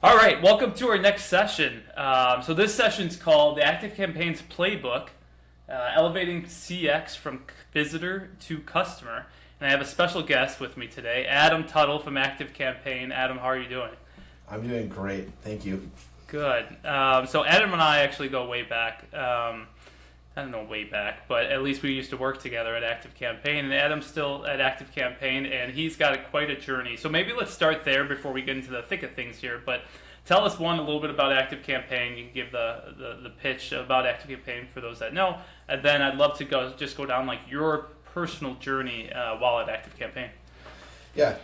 All right, welcome to our next session. So this session's called the ActiveCampaign's Playbook, Elevating CX from Visitor to Customer. And I have a special guest with me today, Adam Tuttle from ActiveCampaign. Adam, how are you doing? I'm doing great, thank you. Good. So Adam and I actually go way back. I don't know way back, but at least we used to work together at ActiveCampaign, and Adam's still at ActiveCampaign, and he's got quite a journey. So maybe let's start there before we get into the thick of things here. But tell us, a little bit about ActiveCampaign. You can give the pitch about ActiveCampaign for those that know, and then I'd love to go down like your personal journey while at ActiveCampaign. Yeah,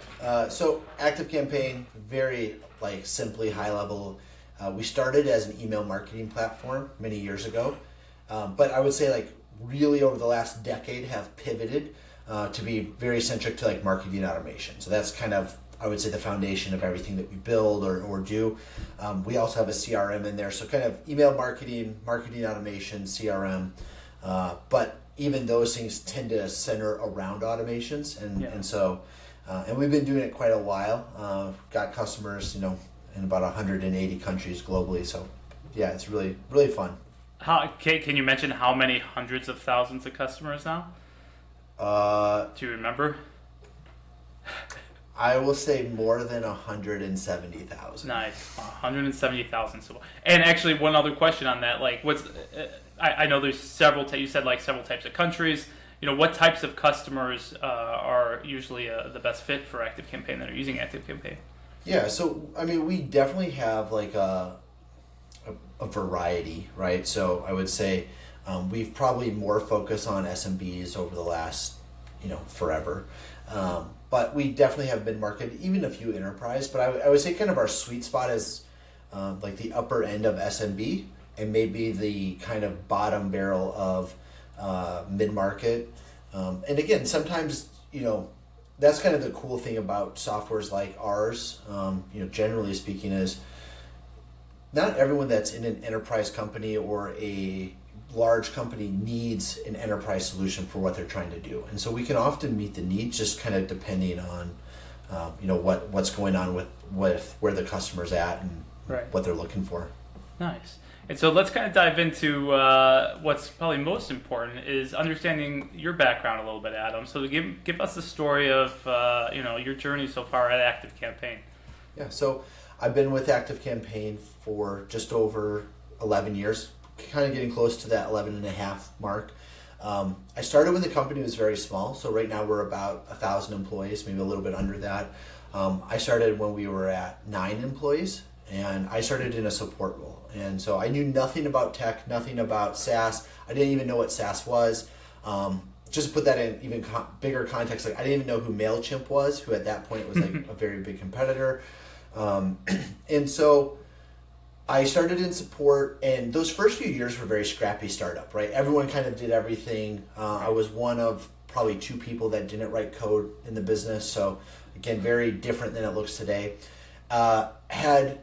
so ActiveCampaign, very simply high level. We started as an email marketing platform many years ago. But I would say really over the last decade have pivoted to be very centric to marketing automation. So that's kind of, I would say, the foundation of everything that we build or do. We also have a CRM in there. So kind of email marketing automation, CRM. But even those things tend to center around automations. And we've been doing it quite a while. Got customers, in about 180 countries globally. So yeah, it's really, really fun. Can you mention how many hundreds of thousands of customers now? Do you remember? I will say more than 170,000. Nice, 170,000. So, and actually, one other question on that: I know there's several. You said several types of countries. What types of customers are usually the best fit for ActiveCampaign that are using ActiveCampaign? Yeah, so we definitely have a variety, right? So I would say we've probably more focused on SMBs over the last, forever. But we definitely have been marketed, even a few enterprise. But I would say kind of our sweet spot is the upper end of SMB and maybe the kind of bottom barrel of mid-market. And again, sometimes, that's kind of the cool thing about softwares like ours, generally speaking, is not everyone that's in an enterprise company or a large company needs an enterprise solution for what they're trying to do. And so we can often meet the needs just kind of depending on, what's going on with where the customer's at and what they're looking for. Nice. And so let's kind of dive into what's probably most important is understanding your background a little bit, Adam. So give us the story of, your journey so far at ActiveCampaign. Yeah, so I've been with ActiveCampaign for just over 11 years, kind of getting close to that 11 and a half mark. I started when the company was very small, so right now we're about 1,000 employees, maybe a little bit under that. I started when we were at 9 employees, and I started in a support role. And so I knew nothing about tech, nothing about SaaS. I didn't even know what SaaS was. Just to put that in even bigger context, I didn't even know who MailChimp was, who at that point was a very big competitor. And so I started in support, and those first few years were very scrappy startup, right? Everyone kind of did everything. I was one of probably 2 people that didn't write code in the business. So again, very different than it looks today. Had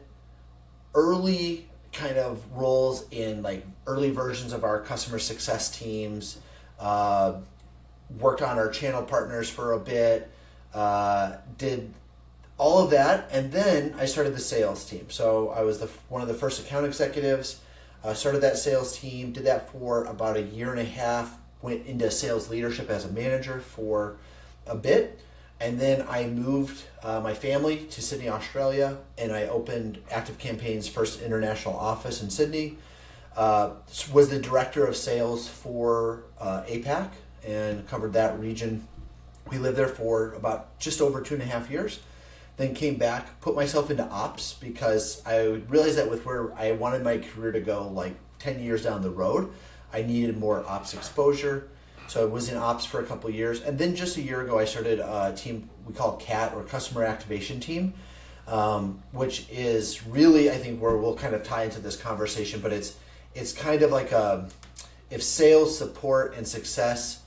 early kind of roles in early versions of our customer success teams, worked on our channel partners for a bit, did all of that, and then I started the sales team. So I was one of the first account executives, started that sales team, did that for about a year and a half, went into sales leadership as a manager for a bit, and then I moved my family to Sydney, Australia, and I opened ActiveCampaign's first international office in Sydney, was the director of sales for APAC, and covered that region. We lived there for about just over 2.5 years. Then came back, put myself into ops because I realized that with where I wanted my career to go 10 years down the road, I needed more ops exposure. So I was in ops for a couple of years. And then just a year ago, I started a team we call CAT, or Customer Activation Team, which is really, I think, where we'll kind of tie into this conversation. But it's kind of like if sales, support, and success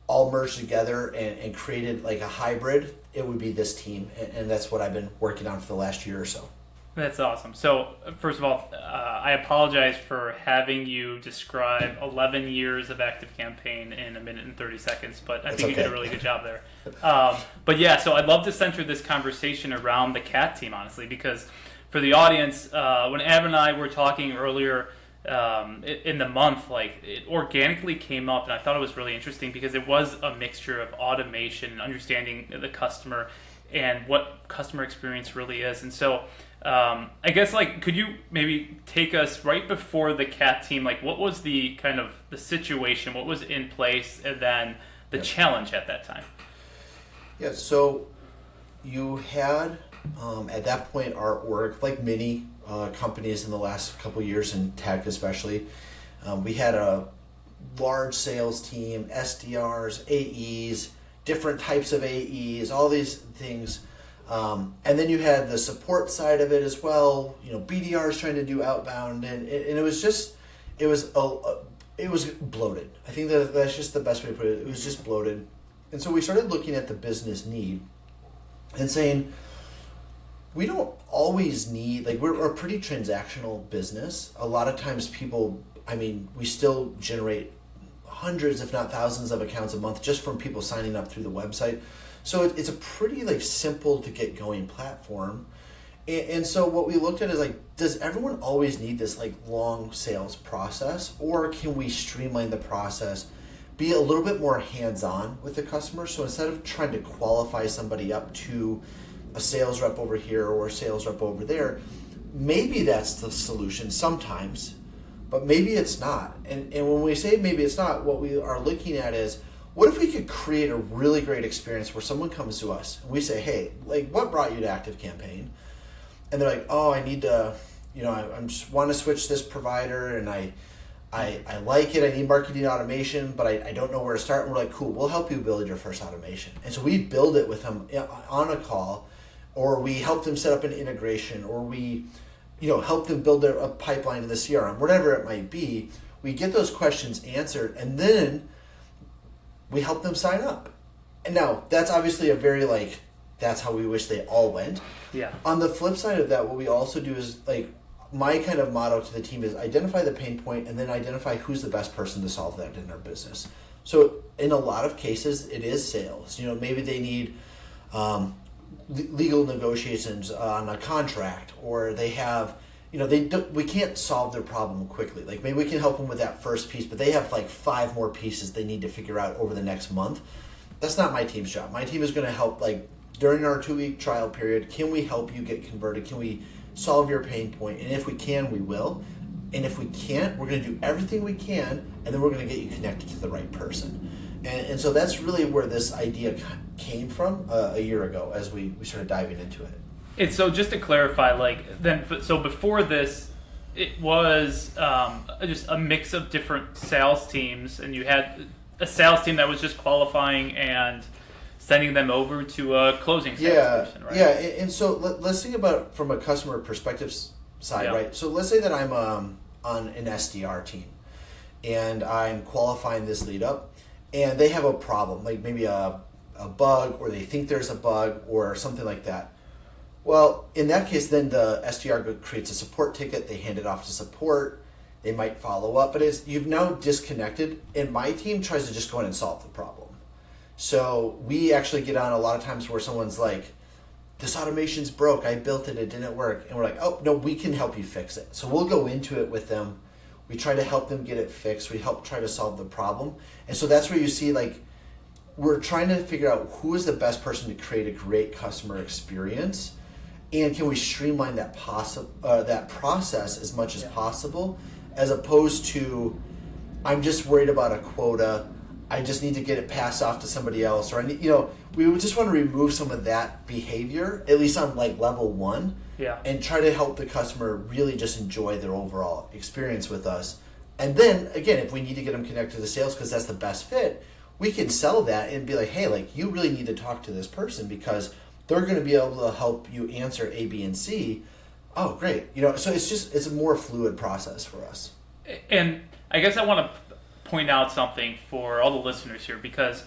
all merged together and created a hybrid, it would be this team, and that's what I've been working on for the last year or so. That's awesome. So first of all, I apologize for having you describe 11 years of ActiveCampaign in a minute and 30 seconds, but I think you did a really good job there. But yeah, so I'd love to center this conversation around the CAT team, honestly, because for the audience, when Adam and I were talking earlier in the month, like it organically came up, and I thought it was really interesting because it was a mixture of automation and understanding the customer and what customer experience really is. And so I guess, like, could you maybe take us right before the CAT team, like what was the kind of the situation, what was in place, and then the challenge at that time? Yeah, so you had, at that point, our org, like many companies in the last couple of years, in tech especially, we had a large sales team, SDRs, AEs, different types of AEs, all these things. And then you had the support side of it as well, BDRs trying to do outbound, and it was just, it was bloated. I think that's just the best way to put it. It was just bloated. And so we started looking at the business need and saying, we don't always need, like, we're a pretty transactional business. A lot of times we still generate hundreds, if not thousands of accounts a month just from people signing up through the website. So it's a pretty, like, simple to get going platform. And so what we looked at is, like, does everyone always need this, like, long sales process, or can we streamline the process, be a little bit more hands-on with the customer? So instead of trying to qualify somebody up to a sales rep over here or a sales rep over there, maybe that's the solution sometimes, but maybe it's not. And when we say maybe it's not, what we are looking at is, what if we could create a really great experience where someone comes to us and we say, hey, like, what brought you to ActiveCampaign? And they're like, oh, I need to, I just want to switch this provider, and I like it, I need marketing automation, but I don't know where to start. And we're like, cool, we'll help you build your first automation. And so we build it with them on a call, or we help them set up an integration, or we help them build a pipeline in the CRM, whatever it might be. We get those questions answered, and then we help them sign up. And now, that's obviously a very, like, that's how we wish they all went. Yeah. On the flip side of that, what we also do is, like, my kind of motto to the team is identify the pain point and then identify who's the best person to solve that in our business. So in a lot of cases, it is sales. Maybe they need legal negotiations on a contract, or they have, we can't solve their problem quickly. Like, maybe we can help them with that first piece, but they have like 5 more pieces they need to figure out over the next month. That's not my team's job. My team is going to help, like, during our 2-week trial period, can we help you get converted? Can we solve your pain point? And if we can, we will. And if we can't, we're going to do everything we can, and then we're going to get you connected to the right person. And so that's really where this idea came from a year ago as we started diving into it. And so just to clarify, so before this, it was just a mix of different sales teams, and you had a sales team that was just qualifying and sending them over to a closing salesperson, right? Yeah, and so let's think about it from a customer perspective side, right? So let's say that I'm on an SDR team, and I'm qualifying this lead up, and they have a problem, like maybe a bug, or they think there's a bug, or something like that. Well, in that case, then the SDR creates a support ticket, they hand it off to support, they might follow up, but you've now disconnected, and my team tries to just go in and solve the problem. So we actually get on a lot of times where someone's like, this automation's broke, I built it, it didn't work. And we're like, oh, no, we can help you fix it. So we'll go into it with them. We try to help them get it fixed. We help try to solve the problem. And so that's where you see, like, we're trying to figure out who is the best person to create a great customer experience, and can we streamline that process as much as possible, as opposed to, I'm just worried about a quota, I just need to get it passed off to somebody else, or we would just want to remove some of that behavior, at least on like level 1, and try to help the customer really just enjoy their overall experience with us. And then again, if we need to get them connected to sales because that's the best fit, we can sell that and be like, hey, like, you really need to talk to this person because they're going to be able to help you answer A, B, and C. Oh, great. So it's a more fluid process for us. And I guess I want to point out something for all the listeners here, because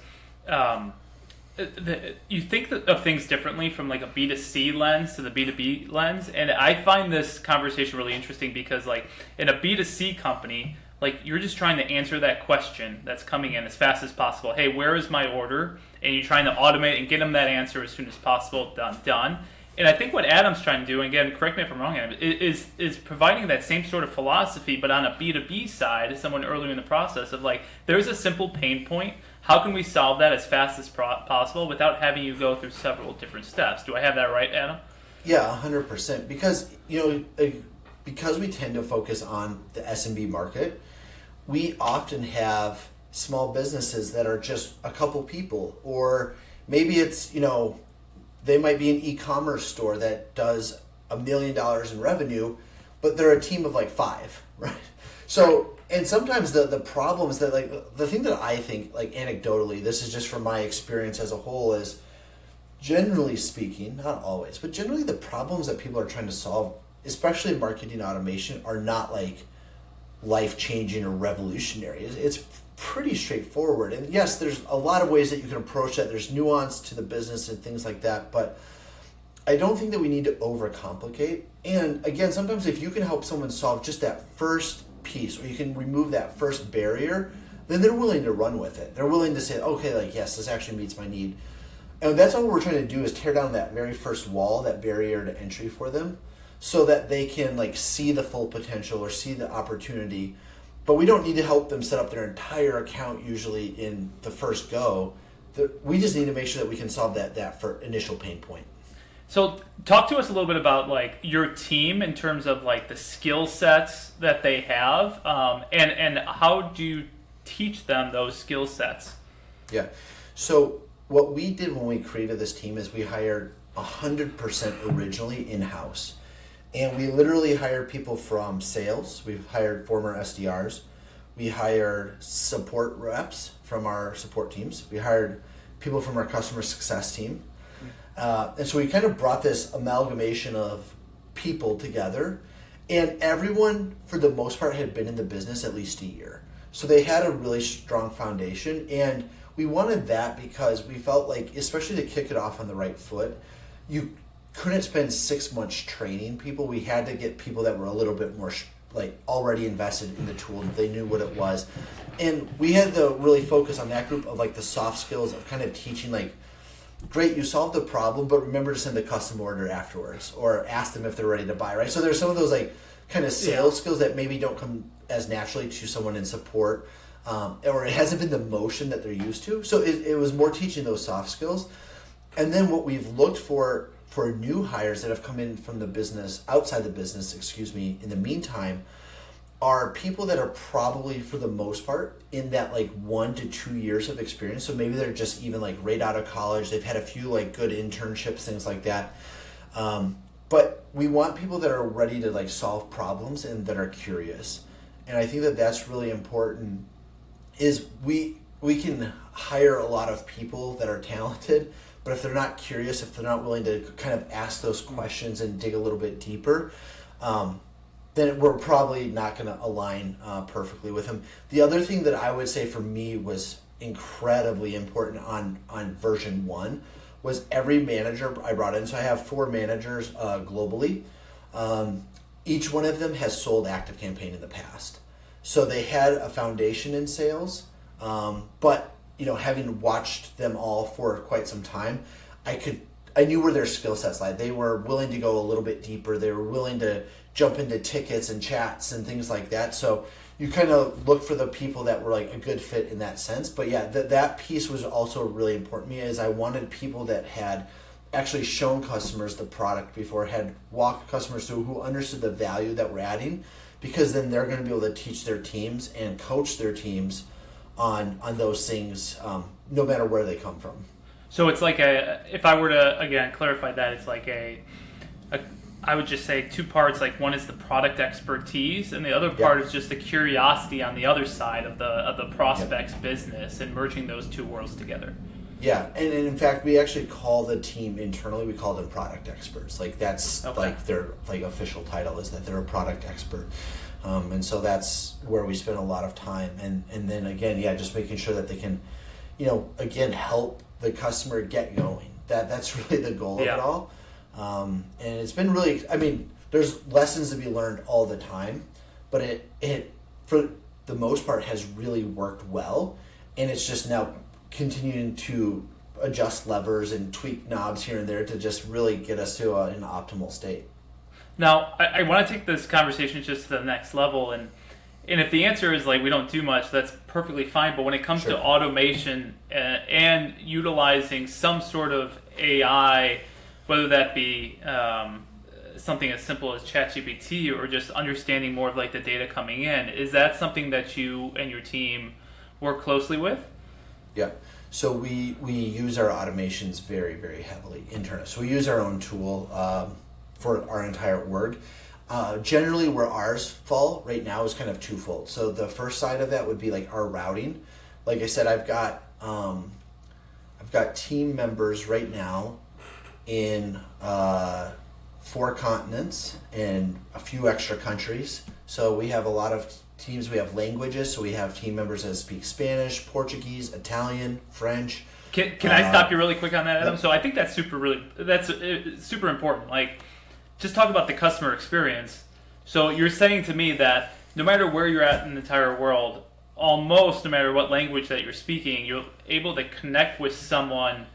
you think of things differently from like a B2C lens to the B2B lens, and I find this conversation really interesting because, like, in a B2C company, like, you're just trying to answer that question that's coming in as fast as possible. Hey, where is my order? And you're trying to automate and get them that answer as soon as possible. Done. And I think what Adam's trying to do, and again, correct me if I'm wrong, Adam, is providing that same sort of philosophy, but on a B2B side, as someone earlier in the process of like, there's a simple pain point. How can we solve that as fast as possible without having you go through several different steps? Do I have that right, Adam? Yeah, 100%. Because, because we tend to focus on the SMB market, we often have small businesses that are just a couple people, or maybe it's, they might be an e-commerce store that does $1 million in revenue, but they're a team of like 5, right? So, and sometimes the problems that like, the thing that I think like anecdotally, this is just from my experience as a whole, is generally speaking, not always, but generally the problems that people are trying to solve, especially in marketing automation, are not like life-changing or revolutionary. It's pretty straightforward. And yes, there's a lot of ways that you can approach that. There's nuance to the business and things like that, but I don't think that we need to overcomplicate. And again, sometimes if you can help someone solve just that first piece, or you can remove that first barrier, then they're willing to run with it. They're willing to say, okay, like, yes, this actually meets my need. And that's all we're trying to do, is tear down that very first wall, that barrier to entry for them, so that they can like see the full potential or see the opportunity. But we don't need to help them set up their entire account usually in the first go. We just need to make sure that we can solve that for initial pain point. So talk to us a little bit about like your team in terms of like the skill sets that they have, and how do you teach them those skill sets? Yeah. So what we did when we created this team is we hired 100% originally in-house. And we literally hired people from sales. We've hired former SDRs. We hired support reps from our support teams. We hired people from our customer success team. And so we kind of brought this amalgamation of people together. And everyone, for the most part, had been in the business at least a year. So they had a really strong foundation. And we wanted that because we felt like, especially to kick it off on the right foot, you couldn't spend 6 months training people. We had to get people that were a little bit more like already invested in the tool. They knew what it was. And we had to really focus on that group of like the soft skills of kind of teaching like, great, you solved the problem, but remember to send a custom order afterwards, or ask them if they're ready to buy, right? So there's some of those like kind of sales skills that maybe don't come as naturally to someone in support, or it hasn't been the motion that they're used to. So it was more teaching those soft skills. And then what we've looked for new hires that have come in from the business, outside the business, in the meantime, are people that are probably, for the most part, in that like 1 to 2 years of experience. So maybe they're just even like right out of college. They've had a few like good internships, things like that. But we want people that are ready to like solve problems and that are curious. And I think that that's really important. Is we can hire a lot of people that are talented, but if they're not curious, if they're not willing to kind of ask those questions and dig a little bit deeper, then we're probably not going to align perfectly with them. The other thing that I would say for me was incredibly important on version 1 was every manager I brought in. So I have 4 managers globally. Each one of them has sold ActiveCampaign in the past. So they had a foundation in sales, but having watched them all for quite some time, I knew where their skill sets lied. They were willing to go a little bit deeper. They were willing to jump into tickets and chats and things like that. So you kind of look for the people that were like a good fit in that sense. But yeah, that piece was also really important to me, is I wanted people that had actually shown customers the product before, had walked customers through, who understood the value that we're adding, because then they're going to be able to teach their teams and coach their teams on those things, no matter where they come from. So it's like if I were to, again, clarify that, it's like I would just say 2 parts. Like, one is the product expertise, and the other part is just the curiosity on the other side of the prospect's business, and merging those 2 worlds together. Yeah, and in fact, we actually call the team internally, we call them product experts. Like, that's like their like official title, is that they're a product expert. And so that's where we spend a lot of time. And then again, just making sure that they can, again, help the customer get going. That's really the goal of it all. And it's been really, there's lessons to be learned all the time, but it for the most part has really worked well. And it's just now continuing to adjust levers and tweak knobs here and there to just really get us to an optimal state. Now, I want to take this conversation just to the next level, and if the answer is like we don't do much, that's perfectly fine. But when it comes Sure. to automation and utilizing some sort of AI, whether that be something as simple as ChatGPT or just understanding more of like the data coming in, is that something that you and your team work closely with? Yeah. So we use our automations very, very heavily internally. So we use our own tool for our entire org. Generally, where ours fall right now is kind of twofold. So the first side of that would be like our routing. Like I said, I've got team members right now in 4 continents and a few extra countries. So we have a lot of teams. We have languages. So we have team members that speak Spanish, Portuguese, Italian, French. Can I stop you really quick on that, Adam? Yep. So I think that's super important. Like, just talk about the customer experience. So you're saying to me that no matter where you're at in the entire world, almost no matter what language that you're speaking, you're able to connect with someone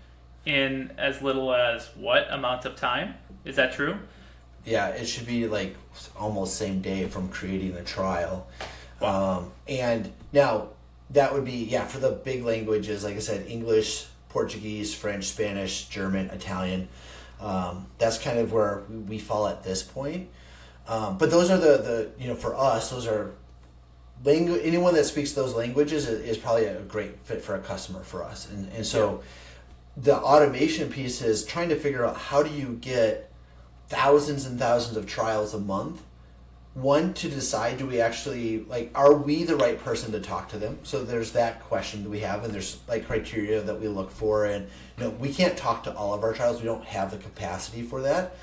in as little as what amount of time? Is that true? Yeah, it should be like almost same day from creating a trial. Wow. And now that would be, for the big languages, like I said, English, Portuguese, French, Spanish, German, Italian. That's kind of where we fall at this point. But those are the for us, those are anyone that speaks those languages is probably a great fit for a customer for us. And so the automation piece is trying to figure out how do you get thousands and thousands of trials a month. One, to decide, do we actually, are we the right person to talk to them? So there's that question that we have, and there's criteria that we look for. And we can't talk to all of our trials. We don't have the capacity for that.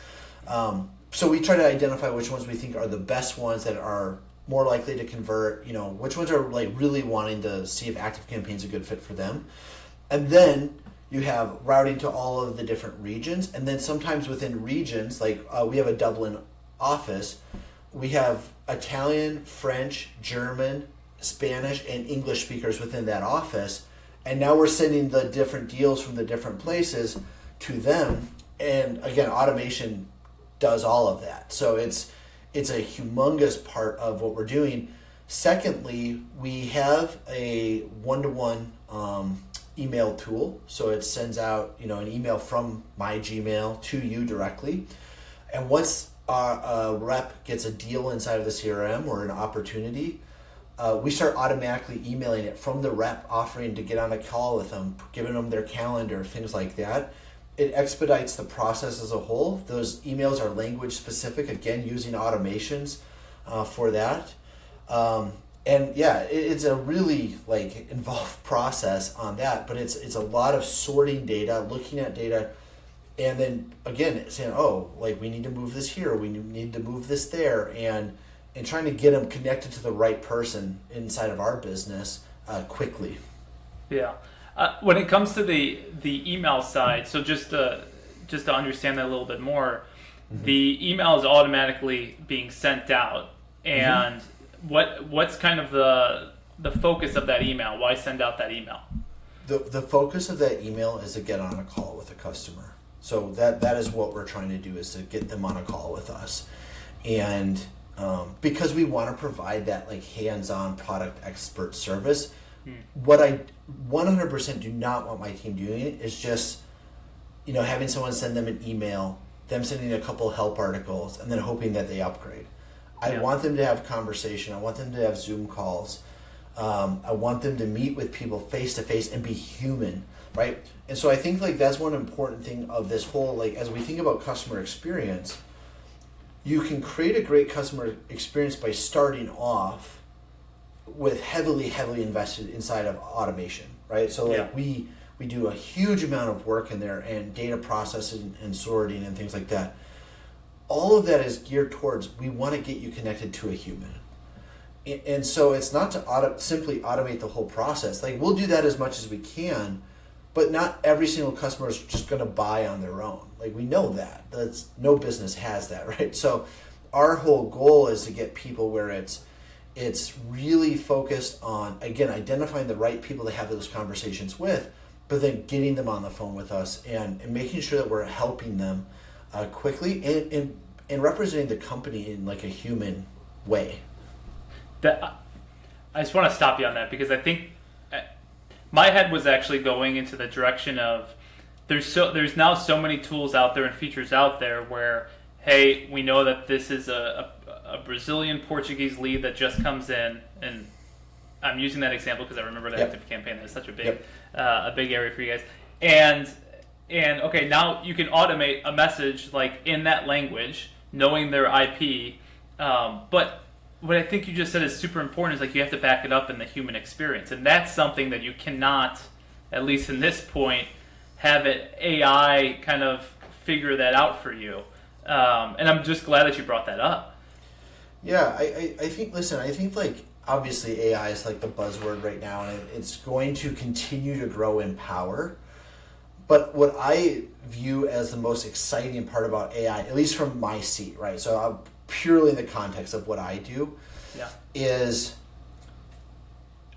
So we try to identify which ones we think are the best ones that are more likely to convert, which ones are really wanting to see if ActiveCampaign is a good fit for them. And then you have routing to all of the different regions. And then sometimes within regions, we have a Dublin office, we have Italian, French, German, Spanish, and English speakers within that office. And now we're sending the different deals from the different places to them. And again, automation does all of that. So it's a humongous part of what we're doing. Secondly, we have a one-to-one email tool. So it sends out an email from my Gmail to you directly. And once a rep gets a deal inside of the CRM or an opportunity, we start automatically emailing it from the rep, offering to get on a call with them, giving them their calendar, things like that. It expedites the process as a whole. Those emails are language specific, again, using automations for that. It's a really involved process on that, but it's a lot of sorting data, looking at data, and then again saying, we need to move this here, we need to move this there, and trying to get them connected to the right person inside of our business quickly. Yeah. When it comes to the email side, so just to understand that a little bit more, the email is automatically being sent out, and what's kind of the focus of that email? Why send out that email? The focus of that email is to get on a call with a customer. So that is what we're trying to do, is to get them on a call with us. And because we want to provide that hands-on product expert service, what I 100% do not want my team doing is just having someone send them an email, them sending a couple help articles, and then hoping that they upgrade. I want them to have conversation. I want them to have Zoom calls. I want them to meet with people face to face and be human, right? And so I think that's one important thing of this whole, as we think about customer experience, you can create a great customer experience by starting off with heavily invested inside of automation, right? So we do a huge amount of work in there, and data processing and sorting and things like that. All of that is geared towards, we want to get you connected to a human. And so it's not to simply automate the whole process. We'll do that as much as we can, but not every single customer is just going to buy on their own. We know that. No business has that, right? So our whole goal is to get people where it's really focused on, again, identifying the right people to have those conversations with, but then getting them on the phone with us and making sure that we're helping them quickly and representing the company in like a human way. That I just want to stop you on that, because I think my head was actually going into the direction of there's now so many tools out there and features out there where, hey, we know that this is a Brazilian Portuguese lead that just comes in, and I'm using that example because I remember the ActiveCampaign. That's such a big area for you guys. And okay, now you can automate a message like in that language, knowing their IP. But what I think you just said is super important is like you have to back it up in the human experience, and that's something that you cannot, at least in this point, have an AI kind of figure that out for you. And I'm just glad that you brought that up. Yeah, I think, listen, I think like obviously AI is like the buzzword right now, and it's going to continue to grow in power. But what I view as the most exciting part about AI, at least from my seat, right? So I'm purely in the context of what I do, is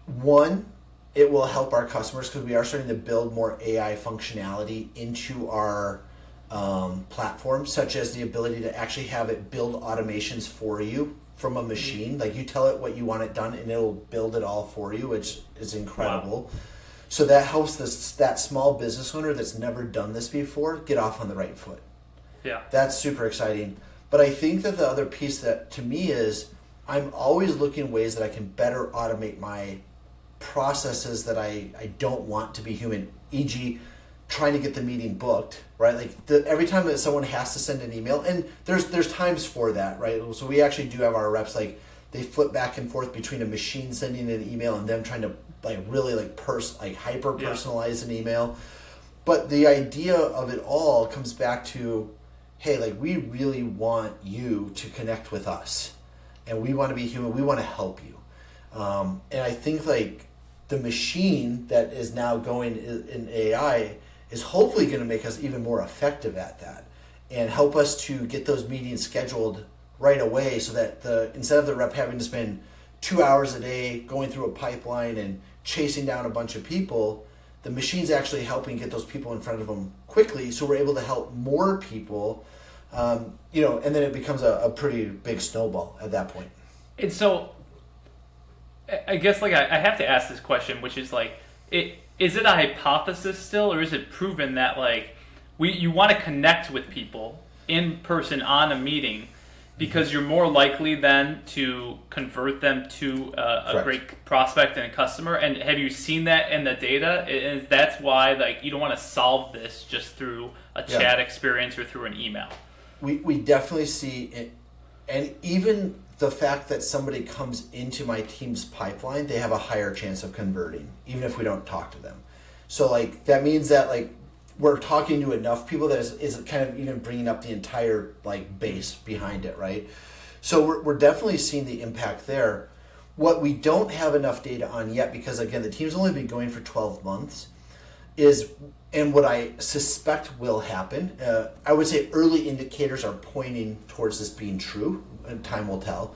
one, it will help our customers because we are starting to build more AI functionality into our platform, such as the ability to actually have it build automations for you from a machine. Like you tell it what you want it done and it'll build it all for you, which is incredible. Wow. So that helps that small business owner that's never done this before get off on the right foot. Yeah. That's super exciting. But I think that the other piece that to me is I'm always looking at ways that I can better automate my processes that I don't want to be human, e.g. trying to get the meeting booked, right? Like every time that someone has to send an email, and there's times for that, right? So we actually do have our reps, like they flip back and forth between a machine sending an email and them trying to like really like hyper personalize an email. But the idea of it all comes back to, hey, like we really want you to connect with us, and we want to be human. We want to help you. And I think like the machine that is now going in AI is hopefully going to make us even more effective at that and help us to get those meetings scheduled right away, so that instead of the rep having to spend 2 hours a day going through a pipeline and chasing down a bunch of people, the machine's actually helping get those people in front of them quickly, so we're able to help more people, and then it becomes a pretty big snowball at that point. And so I guess like I have to ask this question, which is like, is it a hypothesis still, or is it proven that like you want to connect with people in person on a meeting because you're more likely then to convert them to a great prospect and a customer? And have you seen that in the data? And that's why like you don't want to solve this just through a chat experience or through an email. We definitely see it, and even the fact that somebody comes into my team's pipeline, they have a higher chance of converting, even if we don't talk to them. So like that means that like we're talking to enough people that is kind of even bringing up the entire like base behind it, right? So we're definitely seeing the impact there. What we don't have enough data on yet, because again the team's only been going for 12 months, is, and what I suspect will happen, I would say early indicators are pointing towards this being true, and time will tell,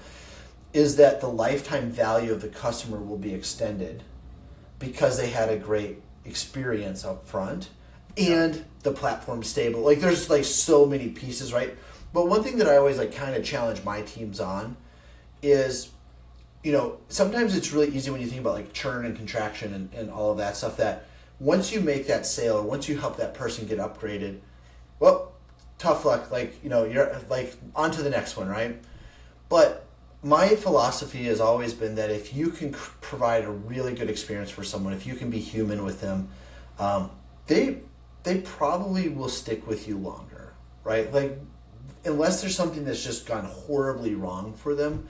is that the lifetime value of the customer will be extended because they had a great experience up front and the platform's stable. Like there's like so many pieces, right? But one thing that I always like kind of challenge my teams on is, sometimes it's really easy when you think about like churn and contraction and all of that stuff, that once you make that sale or once you help that person get upgraded, well, tough luck, like, you're like on to the next one, right? But my philosophy has always been that if you can provide a really good experience for someone, if you can be human with them, they probably will stick with you longer, right? Like, unless there's something that's just gone horribly wrong for them.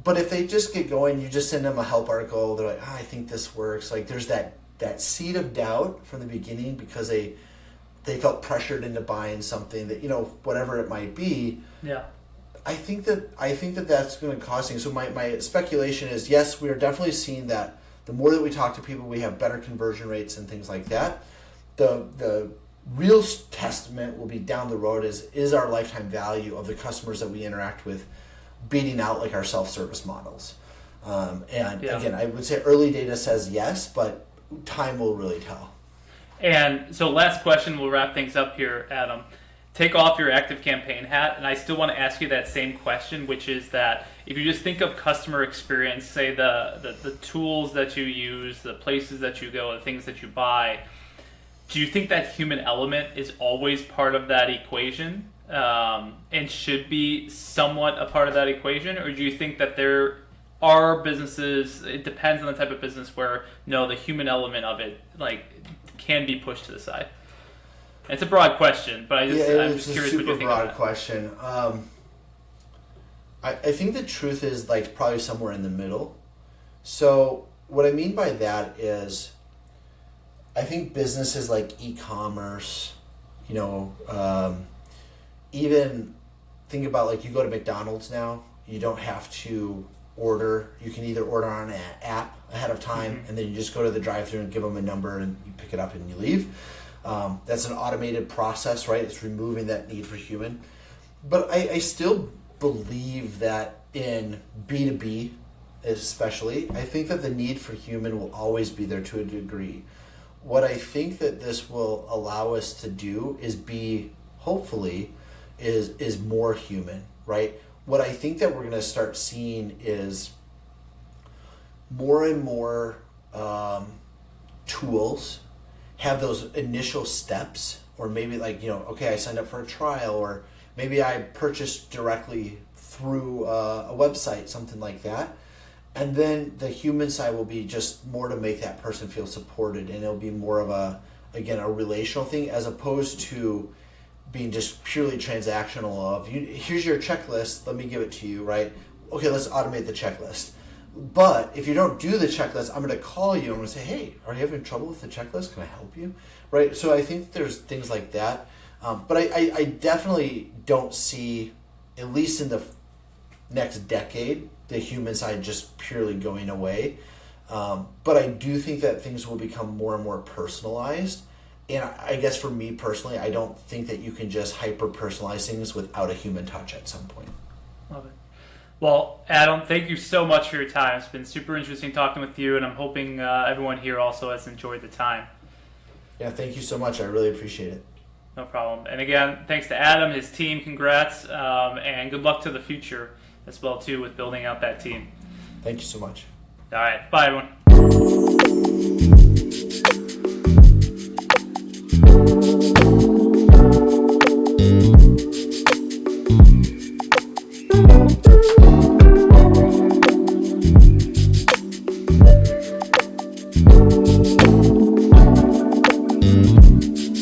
But if they just get going, you just send them a help article, they're like, I think this works. Like there's that seed of doubt from the beginning because they felt pressured into buying something that, whatever it might be. Yeah. I think that that's going to cause things. So my speculation is, yes, we are definitely seeing that the more that we talk to people, we have better conversion rates and things like that. The real testament will be down the road is our lifetime value of the customers that we interact with beating out like our self-service models. Again, I would say early data says yes, but time will really tell. And so last question, we'll wrap things up here, Adam. Take off your ActiveCampaign hat, and I still want to ask you that same question, which is that if you just think of customer experience, say the tools that you use, the places that you go, the things that you buy, do you think that human element is always part of that equation and should be somewhat a part of that equation? Or do you think that there are businesses, it depends on the type of business, where no, the human element of it can be pushed to the side? It's a broad question, but I'm just curious what you think of that. It's a super broad question. I think the truth is probably somewhere in the middle. So what I mean by that is, I think businesses like e-commerce, even think about you go to McDonald's now, you don't have to order. You can either order on an app ahead of time, and then you just go to the drive-thru and give them a number and you pick it up and you leave. That's an automated process, right? It's removing that need for human. But I still believe that in B2B especially, I think that the need for human will always be there to a degree. What I think that this will allow us to do is hopefully more human, right? What I think that we're going to start seeing is more and more tools have those initial steps, or maybe okay, I signed up for a trial, or maybe I purchased directly through a website, something like that. And then the human side will be just more to make that person feel supported, and it'll be more of a relational thing, as opposed to being just purely transactional of, here's your checklist, let me give it to you, right? Okay, let's automate the checklist. But if you don't do the checklist, I'm going to call you and I'm going to say, hey, are you having trouble with the checklist? Can I help you? Right? So I think there's things like that. But I definitely don't see, at least in the next decade, the human side just purely going away. But I do think that things will become more and more personalized. And I guess for me personally, I don't think that you can just hyper-personalize things without a human touch at some point. Love it. Well, Adam, thank you so much for your time. It's been super interesting talking with you, and I'm hoping everyone here also has enjoyed the time. Yeah, thank you so much. I really appreciate it. No problem. And again, thanks to Adam, his team, congrats, and good luck to the future as well, too, with building out that team. Thank you so much. All right. Bye, everyone.